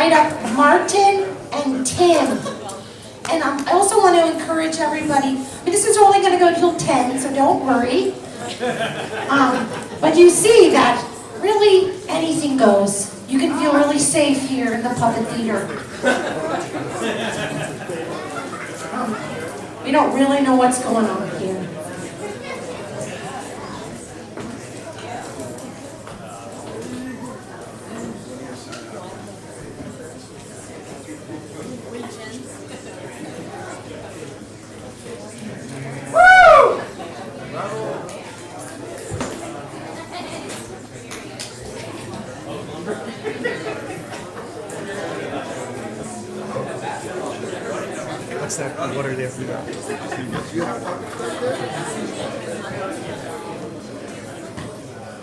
invite up Martin and Tim. And I also want to encourage everybody, this is only going to go till 10, so don't worry. But you see that really anything goes. You can feel really safe here in the puppet theater. We don't really know what's going on here. What's that? What are they?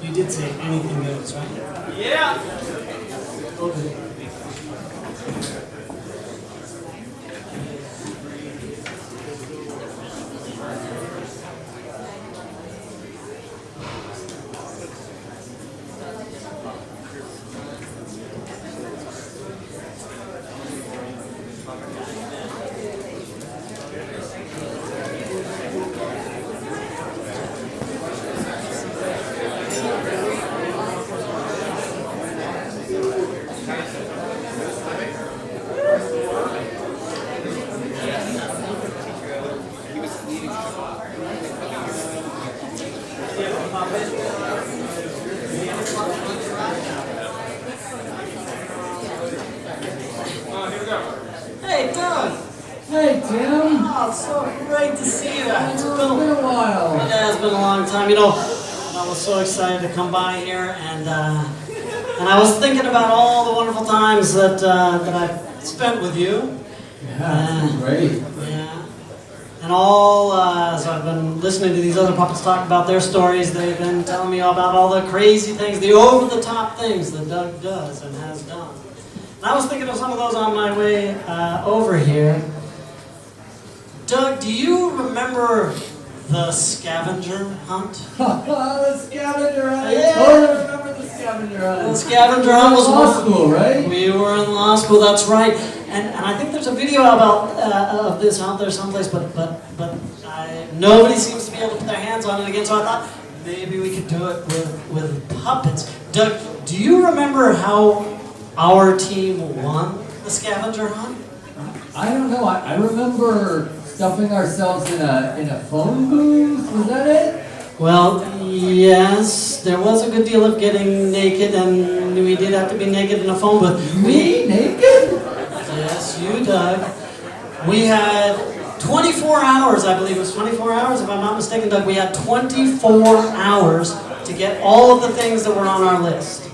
You did say anything goes, right? Yeah. Okay. Hey, Doug! Hey, Tim! Oh, it's so great to see you. It's been a while. Yeah, it's been a long time. You know, I was so excited to come by here, and I was thinking about all the wonderful times that I've spent with you. Yeah, it's been great. Yeah. And all, so I've been listening to these other puppets talk about their stories. They've been telling me about all the crazy things, the over-the-top things that Doug does and has done. And I was thinking of some of those on my way over here. Doug, do you remember the scavenger hunt? The scavenger hunt! Yeah. I totally remember the scavenger hunt. The scavenger hunt was law school, right? We were in law school, that's right. And I think there's a video about of this out there someplace, but nobody seems to be able to put their hands on it again. So I thought maybe we could do it with puppets. Doug, do you remember how our team won the scavenger hunt? I don't know. I remember stuffing ourselves in a phone booth. Was that it? Well, yes, there was a good deal of getting naked, and we did have to be naked in a phone booth. Me naked? Yes, you, Doug. We had 24 hours, I believe it was 24 hours, if I'm not mistaken, Doug. We had 24 hours to get all of the things that were on our list.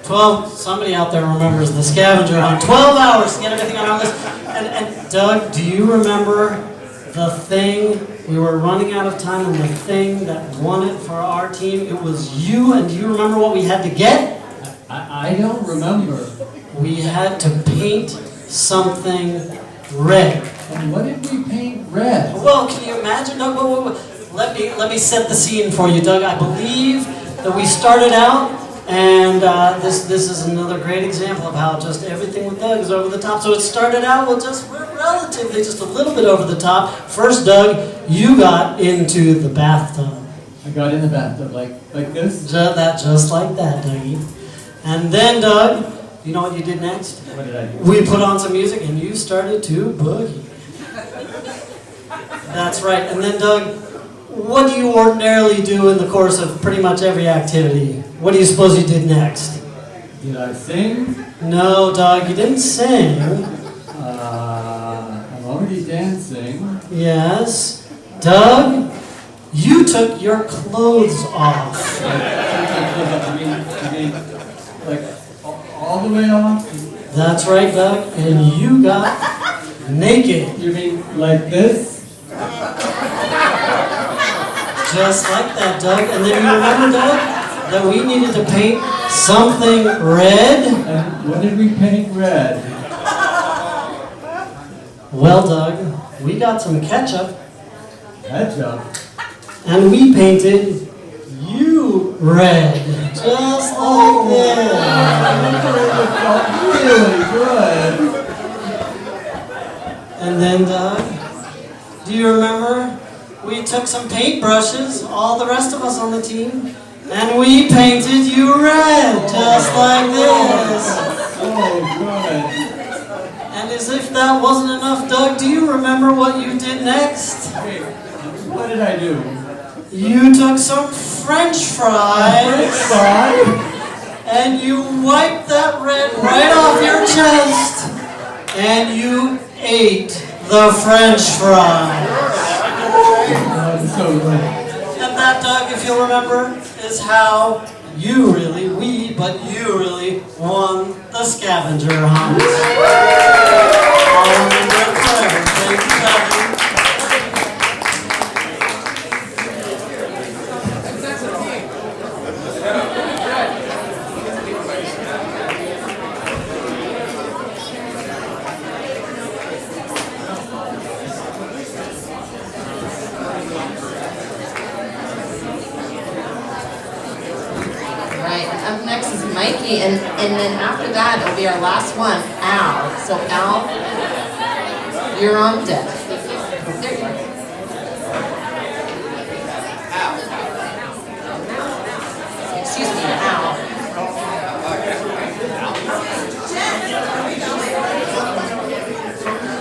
12, somebody out there remembers the scavenger hunt. 12 hours to get everything on our list. And Doug, do you remember the thing? We were running out of time, and the thing that won it for our team, it was you. And do you remember what we had to get? I don't remember. We had to paint something red. And what did we paint red? Well, can you imagine, Doug? Let me set the scene for you, Doug. I believe that we started out, and this is another great example of how just everything with Doug is over the top. So it started out with just relatively just a little bit over the top. First, Doug, you got into the bathtub. I got in the bathtub like this. Just like that, Dougie. And then, Doug, you know what you did next? What did I do? We put on some music and you started to boogie. That's right. And then, Doug, what do you ordinarily do in the course of pretty much every activity? What do you suppose you did next? Did I sing? No, Doug, you didn't sing. I'm already dancing. Yes. Doug, you took your clothes off. I mean, like all the way off? That's right, Doug. And you got naked. You mean like this? Just like that, Doug. And then you remember, Doug, that we needed to paint something red? And what did we paint red? Well, Doug, we got some ketchup. Ketchup? And we painted you red. just like this. It felt really good. And then, Doug, do you remember? We took some paintbrushes, all the rest of us on the team, and we painted you red, just like this. Oh, good. And as if that wasn't enough, Doug, do you remember what you did next? Wait, what did I do? You took some French fries, and you wiped that red right off your chest, and you ate the French fries. Oh, so good. And that, Doug, if you'll remember, is how you really won the scavenger hunt. I'll remember it forever. Thank you, Doug. Right, up next is Mikey, and then after that, it'll be our last one, Al. So Al, you're on deck. There you go. Excuse me, Al.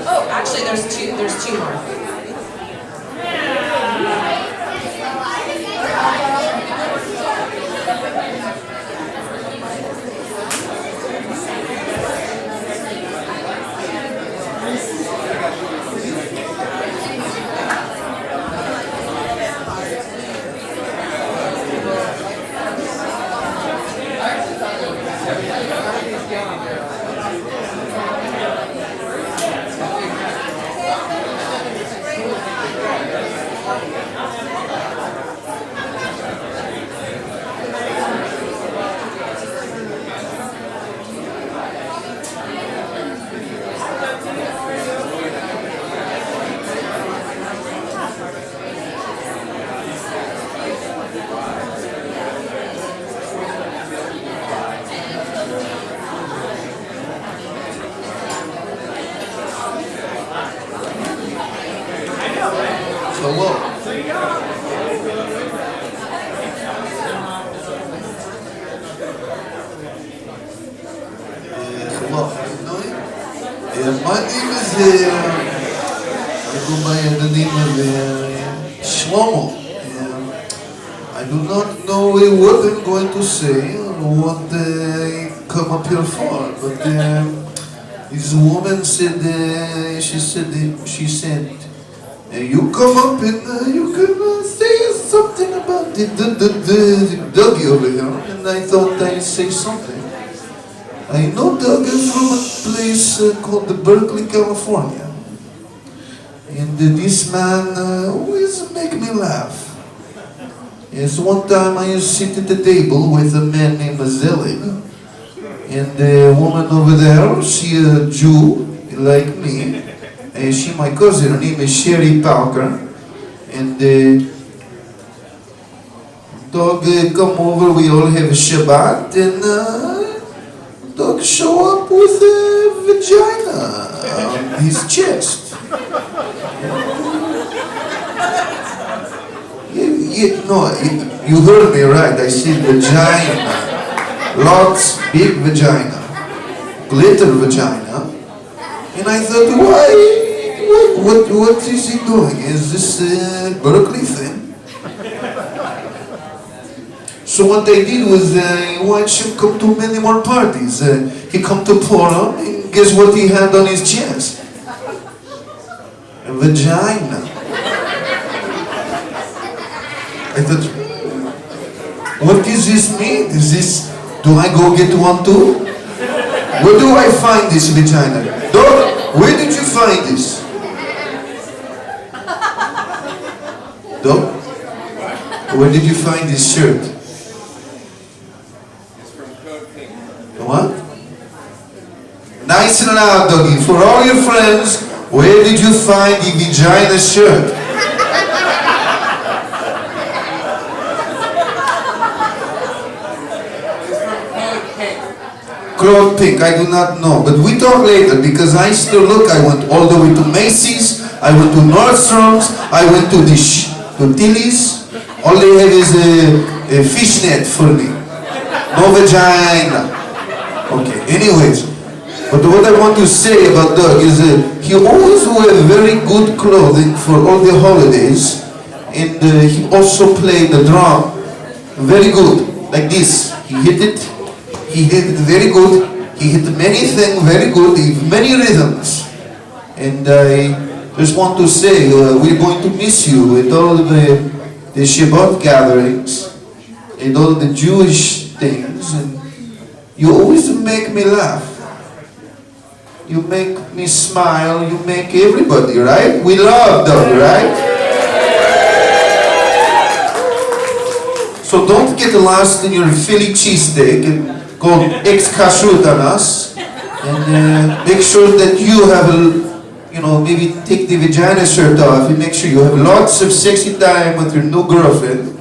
Oh, actually, there's two more. Hello. Hello, how you doing? My name is, I go by the name of Shlomo. I do not know what I'm going to say or what I come up here for, but this woman said, she said, you come up and you can say something about the Dougie over here. And I thought I'd say something. I know Doug is from a place called Berkeley, California. And this man always make me laugh. Yes, one time I used to sit at the table with a man named Zelig. And the woman over there, she a Jew, like me. She my cousin, her name is Sherry Parker, and Doug come over, we all have a Shabbat, and Doug show up with a vagina on his chest. You heard me right, I said vagina, lots, big vagina, glitter vagina, and I thought, why? What is he doing? Is this a Berkeley thing? So what I did was I watched him come to many more parties. He come to Portland, and guess what he had on his chest? A vagina. I thought, what does this mean? Do I go get one too? Where do I find this vagina? Dog, where did you find this? Dog, where did you find this shirt? It's from Code Pink. What? Nice and loud, doggy. For all your friends, where did you find the vagina shirt? Cloth pink, I do not know. But we talk later because I still look. I went all the way to Macy's. I went to Nordstrom's. I went to to Tilly's. All they have is a fishnet for me. No vagina. Okay, anyways. But what I want to say about Doug is he always wear very good clothing for all the holidays, and he also played the drum very good, like this. He hit it very good. He hit many things very good, many rhythms. And I just want to say we're going to miss you at all the Shabbat gatherings and all the Jewish things. And you always make me laugh. You make me smile, you make everybody, right? We love Doug, right? So don't get lost in your Philly cheesesteak and go ex-kashrut on us. And make sure that you have, maybe take the vagina shirt off and make sure you have lots of sexy time with your new girlfriend.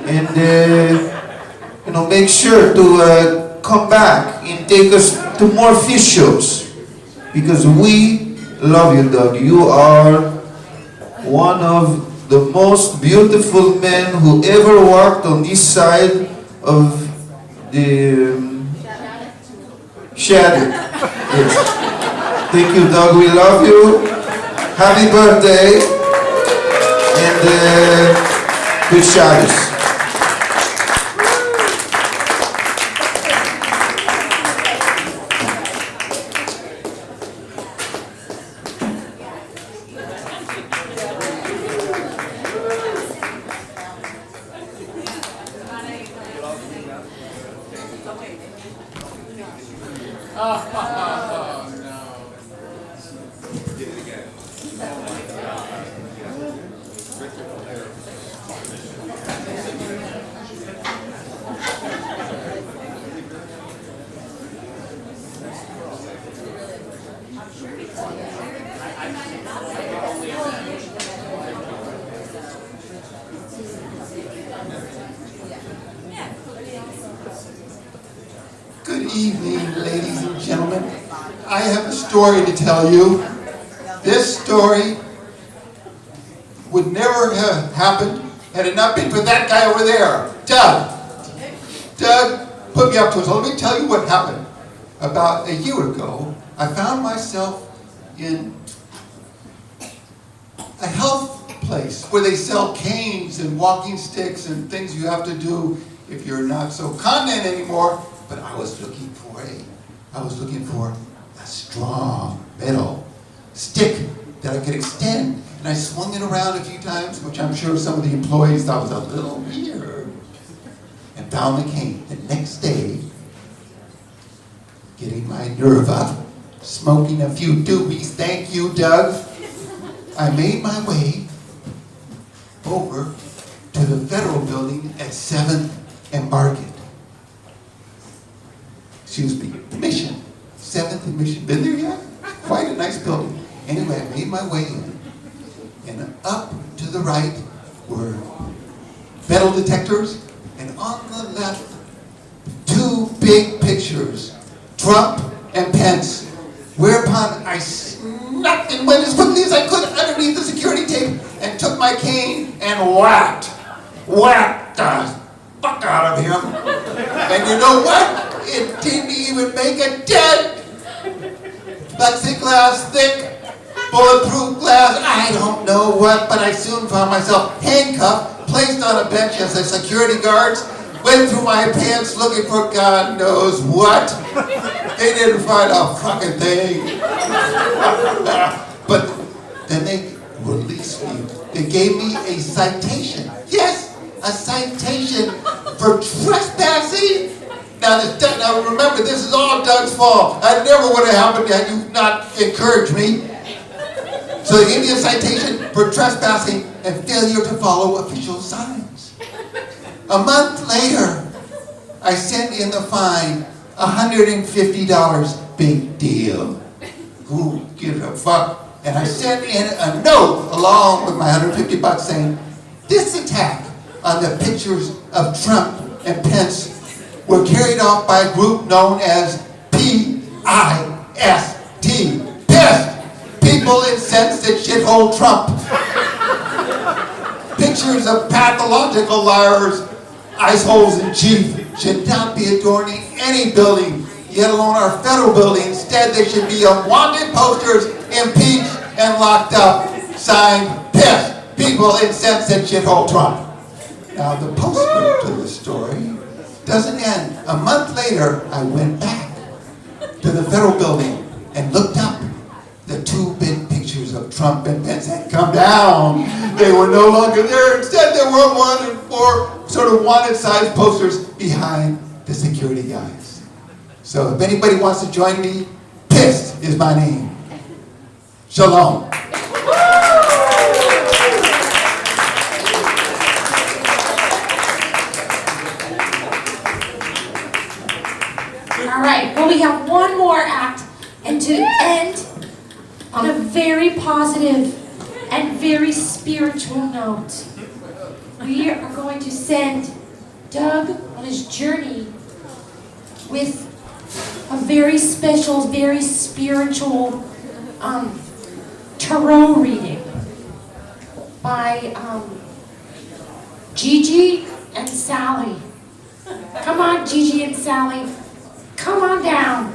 And, make sure to come back and take us to more fish shows. Because we love you, Doug. You are one of the most beautiful men who ever walked on this side of the shadow. Yes. Thank you, Doug. We love you. Happy birthday. And good Shabbos. Good evening, ladies and gentlemen. I have a story to tell you. This story would never have happened had it not been for that guy over there, Doug. Doug put me up to it. So let me tell you what happened. About a year ago, I found myself in a health place where they sell canes and walking sticks and things you have to do if you're not so continent anymore. But I was looking for a strong metal stick that I could extend. And I swung it around a few times, which I'm sure some of the employees thought was a little weird, and found the cane. The next day, getting my nerve up, smoking a few doobies, thank you, Doug, I made my way over to the federal building at 7th and Market. Excuse me, Mission. 7th and Mission. Been there yet? Quite a nice building. Anyway, I made my way in. And up to the right were metal detectors. And on the left, two big pictures, Trump and Pence. Whereupon I snuck and went as quickly as I could underneath the security tape and took my cane and whacked the fuck out of him. And you know what? It didn't even make a dent. Plexiglass thick, bulletproof glass, I don't know what, but I soon found myself handcuffed, placed on a bench as the security guards went through my pants looking for God knows what. They didn't find a fucking thing. But then they released me. They gave me a citation. Yes, a citation for trespassing. Now remember, this is all Doug's fault. That never would have happened had you not encouraged me. So they gave me a citation for trespassing and failure to follow official signs. A month later, I sent in the fine, $150, big deal. Who gives a fuck? And I sent in a note along with my $150 saying, this attack on the pictures of Trump and Pence were carried off by a group known as P-I-S-T. Pissed! People incensed at shithole Trump. Pictures of pathological liars, ice holes in chief, should not be adorning any building, yet alone our federal building. Instead, they should be on wanted posters, impeached and locked up, signed, pissed. People incensed at shithole Trump. Now, the postscript to the story doesn't end. A month later, I went back to the federal building and looked up. The two big pictures of Trump and Pence had come down. They were no longer there. Instead, there were four sort of wanted-sized posters behind the security guys. So if anybody wants to join me, Pissed is my name. Shalom. All right, well, we have one more act, and to end on a very positive and very spiritual note, we are going to send Doug on his journey with a very special, very spiritual tarot reading by Gigi and Sally. Come on, Gigi and Sally. Come on down.